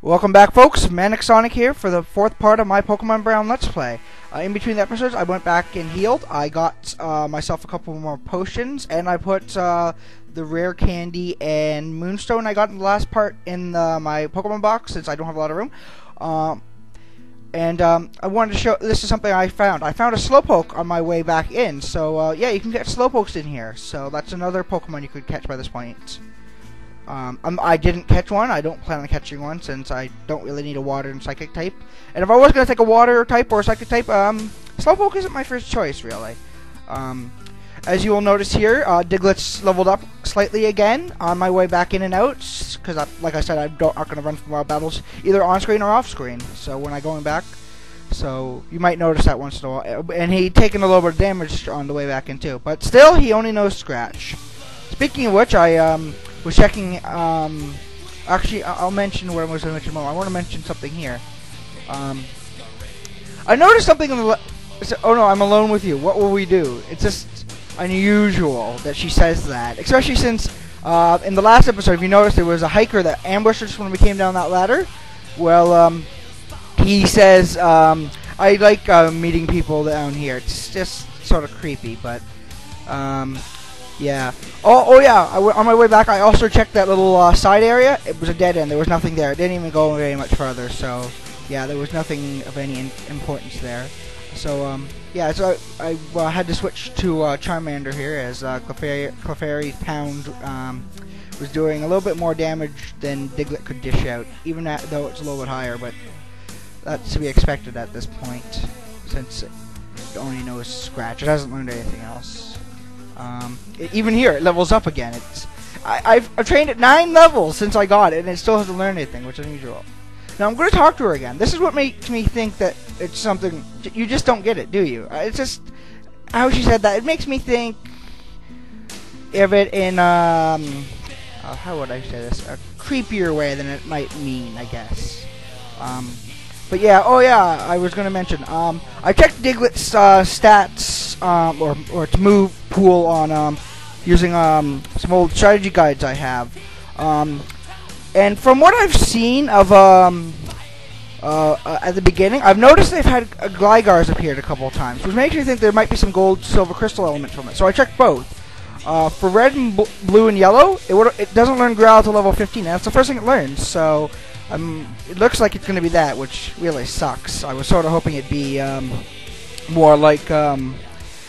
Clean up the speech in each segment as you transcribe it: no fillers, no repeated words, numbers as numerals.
Welcome back, folks. Manic Sonic here for the fourth part of my Pokemon Brown Let's Play. In between the episodes, I went back and healed. I got myself a couple more potions, and I put the rare candy and moonstone I got in the last part in my Pokemon box, since I don't have a lot of room. I wanted to show, this is something I found. I found a Slowpoke on my way back in, so yeah, you can get Slowpokes in here. So that's another Pokemon you could catch by this point. I didn't catch one. I don't plan on catching one since I don't really need a water and psychic type. And if I was going to take a water type or a psychic type, Slowpoke isn't my first choice, really. As you will notice here, Diglett's leveled up slightly again on my way back in and out, because, like I said, I'm not going to run from wild battles either on screen or off screen. So when I'm going back, so you might notice that once in a while. And he'd taken a little bit of damage on the way back in too, but still, he only knows Scratch. Speaking of which, I was checking, actually, I'll mention what I was going to mention more. I want to mention something here. I noticed something in the, oh no, I'm alone with you, what will we do? It's just unusual that she says that, especially since, in the last episode, if you noticed, there was a hiker that ambushed us when we came down that ladder. Well, he says, I like, meeting people down here. It's just sort of creepy, but, yeah. Oh yeah. On my way back, I also checked that little side area. It was a dead end. There was nothing there. It didn't even go very much further. So, yeah, there was nothing of any importance there. So, yeah. So I had to switch to Charmander here, as CLEFAIRY's pound was doing a little bit more damage than Diglett could dish out, even though it's a little bit higher. But that's to be expected at this point, since it only knows Scratch. It hasn't learned anything else. Even here, it levels up again. I've trained it 9 levels since I got it, and it still hasn't learned anything, which is unusual. Now, I'm going to talk to her again. This is what makes me think that it's something, you just don't get it, do you? It's just, how she said that, it makes me think of it in, how would I say this? A creepier way than it might mean, I guess. But yeah, oh yeah, I was going to mention, I checked Diglett's stats, or its move pool on using some old strategy guides I have. And from what I've seen of at the beginning, I've noticed they've had Glygars appeared a couple of times, which makes me think there might be some gold, silver, crystal elements from it. So I checked both. For red and blue and yellow, it doesn't learn Growl to level 15. That's the first thing it learns. So it looks like it's going to be that, which really sucks. I was sort of hoping it'd be more like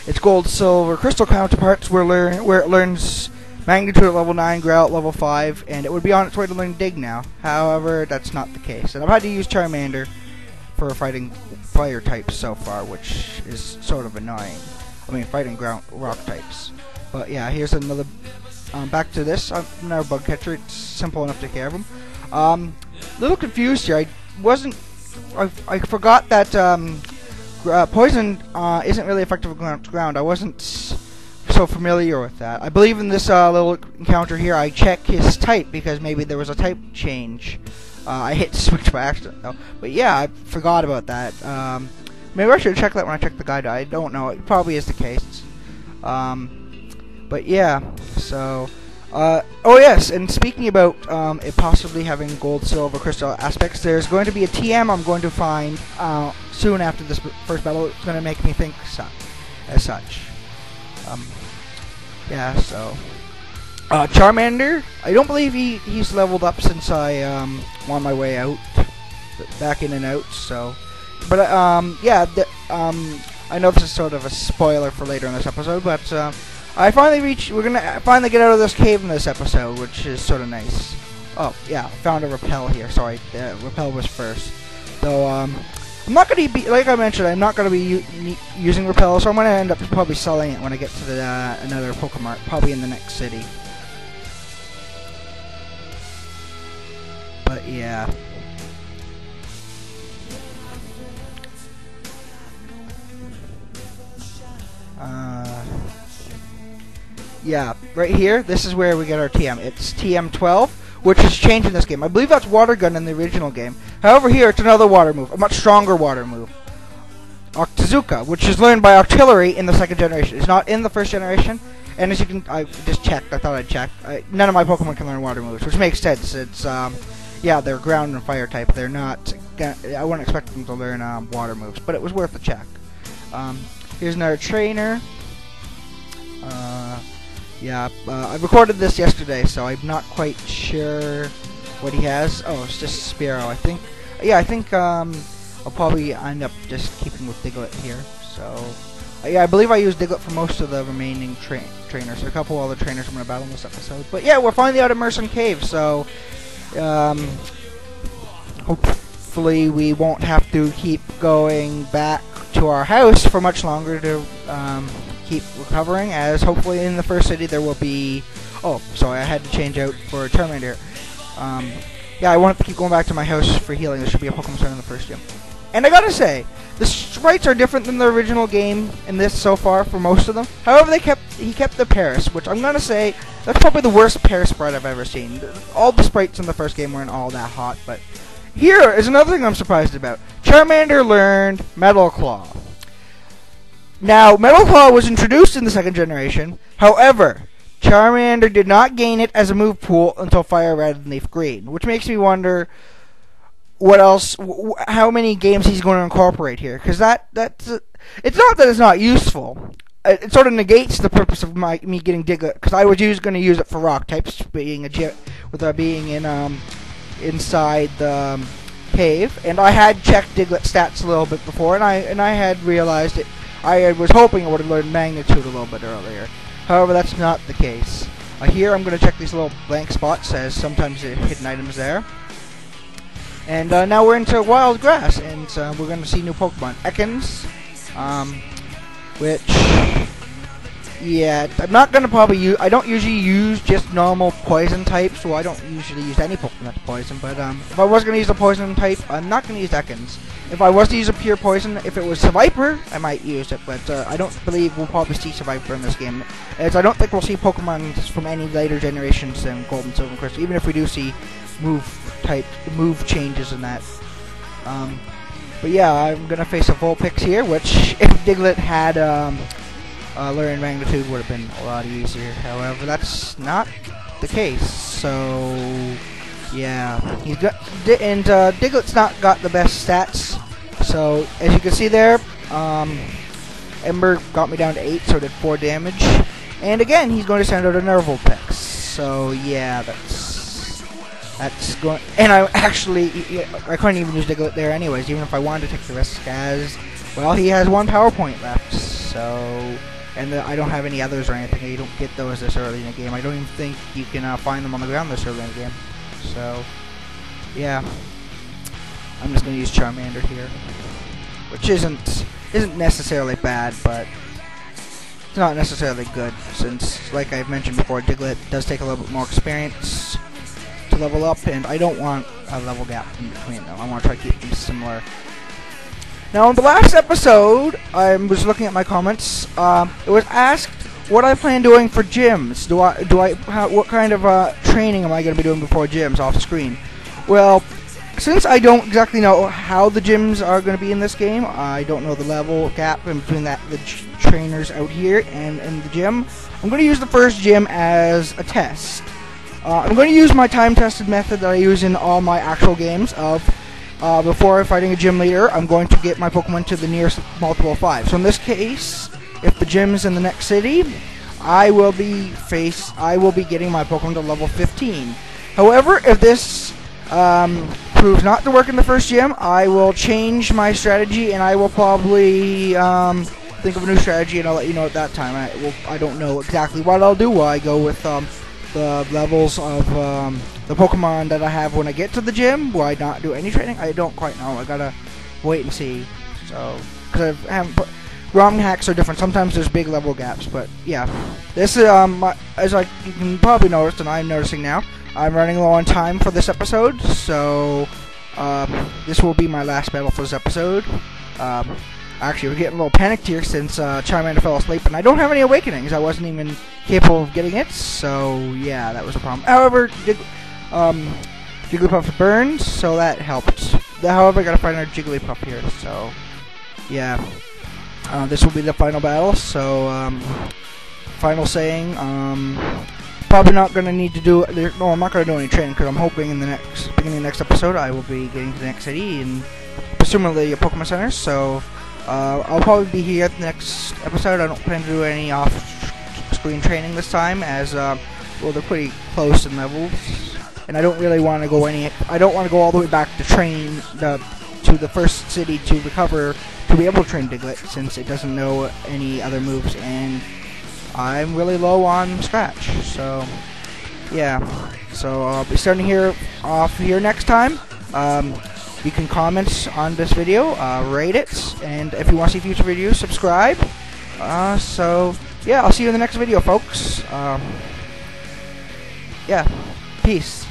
its gold, silver, crystal counterparts, where it learns magnitude at level 9, Growl at level 5, and it would be on its way to learn Dig now. However, that's not the case. And I've had to use Charmander for fighting fire types so far, which is sort of annoying. I mean, fighting rock types. But yeah, here's another, back to this, another bug catcher. It's simple enough to take care of them. A little confused here. I forgot that poison isn't really effective against ground. I wasn't so familiar with that. I believe in this little encounter here, I check his type because maybe there was a type change. I hit switch by accident though. But yeah, I forgot about that. Maybe I should check that when I check the guide. I don't know. It probably is the case. But yeah, so oh yes, and speaking about it possibly having gold, silver, crystal aspects, there's going to be a TM I'm going to find soon after this first battle. It's going to make me think as such. Yeah, so Charmander, I don't believe he's leveled up since I on my way out, back in and out. So, but yeah, I know this is sort of a spoiler for later in this episode, but we're gonna finally get out of this cave in this episode, which is sort of nice. Oh, yeah, found a repel here. Sorry, repel was first. So, I'm not gonna be, like I mentioned, I'm not gonna be using repel, so I'm gonna end up probably selling it when I get to the another Pokemart, probably in the next city. But yeah. Yeah, right here, this is where we get our TM. It's TM12, which has changed in this game. I believe that's Water Gun in the original game. However, here, it's another water move, a much stronger water move. Octazooka, which is learned by Artillery in the second generation. It's not in the first generation, and as you can, I just checked, I thought I'd check. None of my Pokemon can learn water moves, which makes sense. It's yeah, they're ground and fire type. They're not. I wouldn't expect them to learn water moves, but it was worth a check. Here's another trainer. Yeah, I recorded this yesterday, so I'm not quite sure what he has. Oh, it's just SPEAROW, I think. Yeah, I think I'll probably end up just keeping with Diglett here. So, yeah, I believe I used Diglett for most of the remaining trainers. A couple other trainers I'm going to battle in this episode. But yeah, we're finally out of Merson Cave, so hopefully we won't have to keep going back to our house for much longer to keep recovering, as hopefully in the first city there will be... Oh, sorry, I had to change out for a Terminator. Yeah, I won't have to keep going back to my house for healing. There should be a Pokemon Center in the first gym. And I gotta say, the sprites are different than the original game in this so far for most of them. However, he kept the Paris, which I'm gonna say, that's probably the worst Paris sprite I've ever seen. All the sprites in the first game weren't all that hot, but here is another thing I'm surprised about. Charmander learned Metal Claw. Now, Metal Claw was introduced in the second generation. However, Charmander did not gain it as a move pool until Fire Red and Leaf Green, which makes me wonder what else, how many games he's going to incorporate here. Because it's not that it's not useful. It sort of negates the purpose of me getting Diglett, because I was going to use it for rock types, being in inside the cave, and I had checked Diglett's stats a little bit before, and I had realized it. I was hoping I would have learned Magnitude a little bit earlier. However, that's not the case. Here I'm going to check these little blank spots, as sometimes there are hidden items there. And now we're into wild grass, and we're going to see new Pokemon. EKANS, which, yeah, I'm not going to probably use, I don't usually use just normal poison types, so I don't usually use any Pokemon that's poison, but if I was going to use a poison type, I'm not going to use EKANS. If I was to use a pure poison, if it was Viper, I might use it, but I don't believe we'll probably see Viper in this game, as I don't think we'll see Pokemon from any later generations than Gold and Silver and Crystal, even if we do see move changes in that. But yeah, I'm gonna face a Vulpix here, which if Diglett had learned Magnitude would have been a lot easier. However, that's not the case. So yeah, he's got Diglett's not got the best stats. So as you can see there, Ember got me down to 8, so it did 4 damage. And again, he's going to send out another Vulpix. So yeah, that's going. And I couldn't even use Diglett there anyways, even if I wanted to take the risk, as well, he has 1 power point left. So, and I don't have any others or anything. You don't get those this early in the game. I don't even think you can find them on the ground this early in the game. So yeah, I'm just gonna use Charmander here, which isn't necessarily bad, but it's not necessarily good, since, like I've mentioned before, Diglett does take a little bit more experience to level up, and I don't want a level gap in between them. I want to try to keep them similar. Now, in the last episode, I was looking at my comments. It was asked what I plan doing for gyms. What kind of training am I going to be doing before gyms off screen? Well, since I don't exactly know how the gyms are going to be in this game, I don't know the level gap in between the trainers out here and in the gym, I'm going to use the first gym as a test. I'm going to use my time-tested method that I use in all my actual games of before fighting a gym leader, I'm going to get my Pokemon to the nearest multiple of 5. So in this case, if the gym's in the next city, I will be getting my Pokemon to level 15. However, if this proves not to work in the first gym, I will change my strategy, and I will probably think of a new strategy, and I'll let you know at that time. I don't know exactly what I'll do. Will I go with the levels of the Pokemon that I have when I get to the gym? Will I not do any training? I don't quite know. I gotta wait and see. So, because ROM hacks are different. Sometimes there's big level gaps, but yeah. This is as you can probably notice, and I'm noticing now, I'm running low on time for this episode, so this will be my last battle for this episode. Actually, we're getting a little panicked here since Charmander fell asleep, and I don't have any awakenings. I wasn't even capable of getting it, so yeah, that was a problem. However, Jigglypuff burns, so that helped. However, I gotta find our Jigglypuff here, so yeah. This will be the final battle, so final saying, Probably not gonna need to do. No, I'm not gonna do any training because I'm hoping in the beginning of the next episode I will be getting to the next city and presumably a Pokemon Center. So I'll probably be here at the next episode. I don't plan to do any off-screen training this time, as well, they're pretty close in levels, and I don't really want to go I don't want to go all the way back to train to the first city to recover to be able to train Diglett, since it doesn't know any other moves, and I'm really low on scratch. So yeah, so I'll be starting off here next time. You can comment on this video, rate it, and if you want to see future videos, subscribe. So yeah, I'll see you in the next video, folks. Yeah, peace.